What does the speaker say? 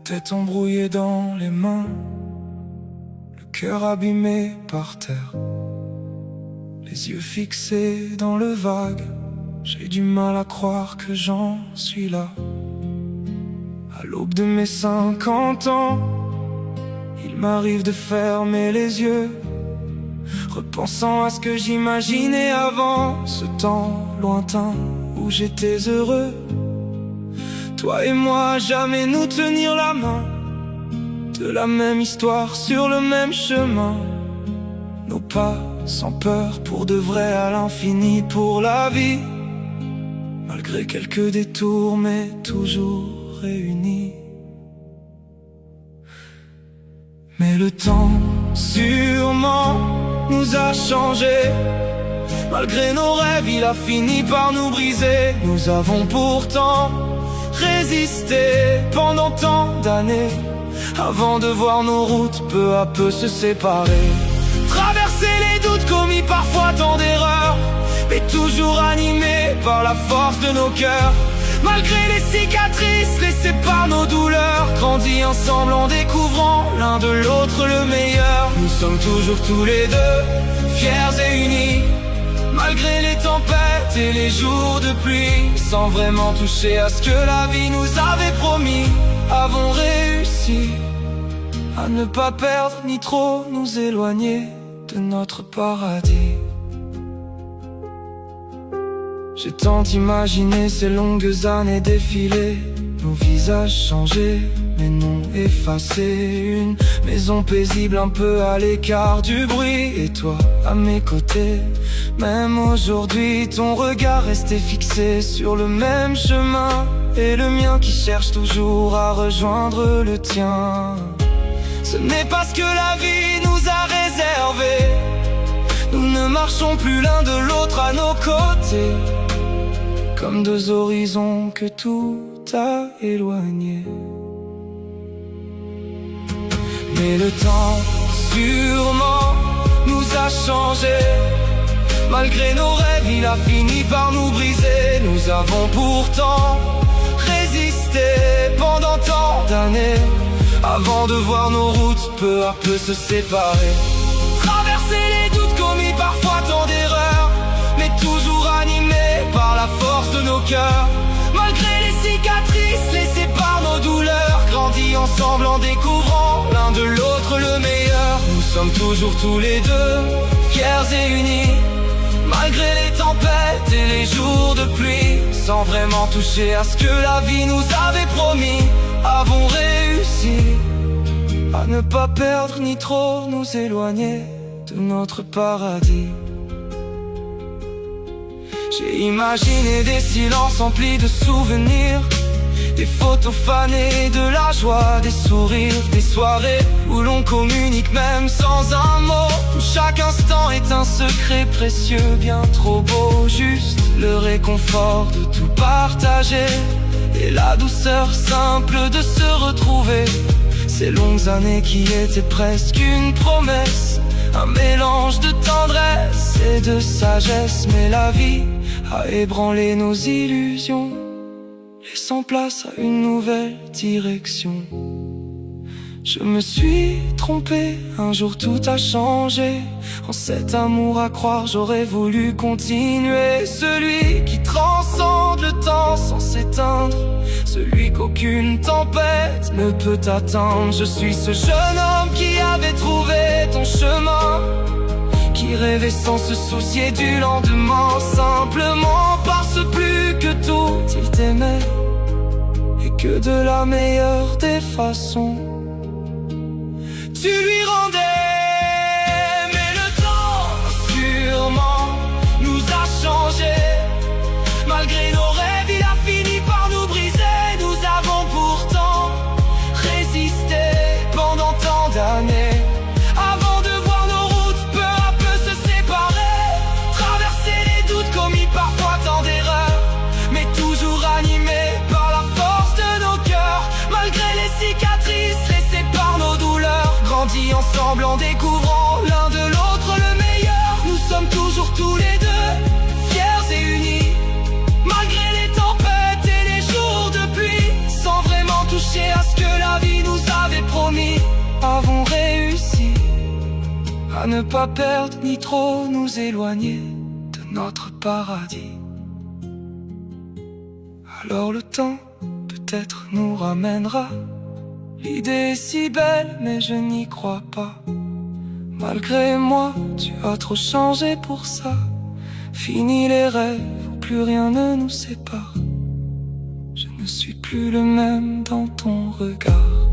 tête embrouillée dans les mains, le cœur abîmé par terre, les yeux fixés dans le vague. J'ai du mal à croire que j'en suis là. À l'aube de mes 50 ans, il m'arrive de fermer les yeux, repensant à ce que j'imaginais avant, ce temps lointain où j'étais heureux. Toi et moi, jamais nous tenir la main, de la même histoire sur le même chemin. Nos pas sans peur pour de vrai à l'infini pour la vie, malgré quelques détours mais toujours réunis. Mais le temps sûrement nous a changés, malgré nos rêves il a fini par nous briser. Nous avons pourtant résisté pendant tant d'années, avant de voir nos routes peu à peu se séparer. Traverser les doutes, commis parfois tant d'erreurs, mais toujours animés par la force de nos cœurs. Malgré les cicatrices laissées par nos douleurs, grandis ensemble en découvrant l'un de l'autre le meilleur. Nous sommes toujours tous les deux, fiers et unis, malgré les tempêtes et les jours de pluie. Sans vraiment toucher à ce que la vie nous avait promis, avons réussi à ne pas perdre ni trop nous éloigner de notre paradis. J'ai tant imaginé ces longues années défiler, nos visages changés mais non effacés. Une maison paisible un peu à l'écart du bruit, et toi à mes côtés. Même aujourd'hui ton regard restait fixé sur le même chemin, et le mien qui cherche toujours à rejoindre le tien. Ce n'est pas ce que la vie nous a réservé, nous ne marchons plus l'un de l'autre à nos côtés, comme deux horizons que tout a éloignés. Mais le temps sûrement nous a changés, malgré nos rêves il a fini par nous briser. Nous avons pourtant résisté pendant tant d'années, avant de voir nos routes peu à peu se séparer. Traverser les doutes, commis parfois tant d'erreurs, mais toujours animés par la force de nos cœurs. Malgré les cicatrices laissées par nos douleurs, grandis ensemble en découvrant l'un de l'autre le meilleur. Nous sommes toujours tous les deux, fiers et unis, malgré les tempêtes et les jours de pluie. Sans vraiment toucher à ce que la vie nous avait promis, avons réussi à ne pas perdre ni trop nous éloigner de notre paradis. J'ai imaginé des silences emplis de souvenirs, des photos fanées de la joie, des sourires, des soirées où l'on communique même sans un mot, où chaque instant est un secret précieux, bien trop beau. Juste le réconfort de tout partager, et la douceur simple de se retrouver. Ces longues années qui étaient presque une promesse, un mélange de tendresse et de sagesse. Mais la vie a ébranlé nos illusions, laissant place à une nouvelle direction. Je me suis trompé, un jour tout a changé. En cet amour à croire j'aurais voulu continuer, celui qui transcende le temps sans s'éteindre, celui qu'aucune tempête ne peut atteindre. Je suis ce jeune homme qui avait trouvé ton chemin, qui rêvait sans se soucier du lendemain, simplement parce plus que tout il t'aimait, et que de la meilleure des façons tu lui rendais. Mais le temps sûrement nous a changés, malgré nos rêves il a fini par nous briser. Nous avons pourtant résisté pendant tant d'années, avant de voir nos routes peu à peu se séparer. Traverser les doutes, commis parfois tant d'erreurs, mais toujours animés par la force de nos cœurs. Malgré les cicatrices laissées par nos douleurs, grandis ensemble en ne pas perdre ni trop nous éloigner de notre paradis. Alors le temps peut-être nous ramènera. L'idée est si belle mais je n'y crois pas. Malgré moi, tu as trop changé pour ça. Fini les rêves où plus rien ne nous sépare. Je ne suis plus le même dans ton regard.